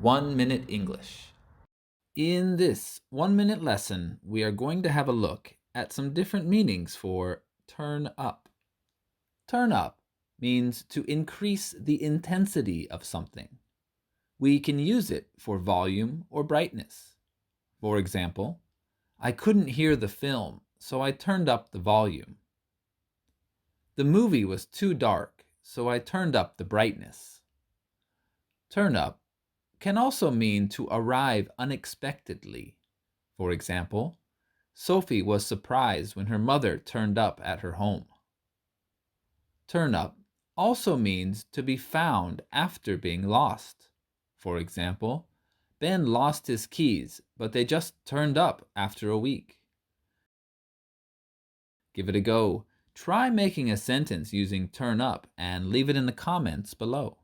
1 Minute English. In this 1 minute lesson, we are going to have a look at some different meanings for turn up. Turn up means to increase the intensity of something. We can use it for volume or brightness. For example, I couldn't hear the film, so I turned up the volume. The movie was too dark, so I turned up the brightness. Turn up can also mean to arrive unexpectedly. For example, Sophie was surprised when her mother turned up at her home. Turn up also means to be found after being lost. For example, Ben lost his keys, but they just turned up after a week. Give it a go. Try making a sentence using turn up and leave it in the comments below.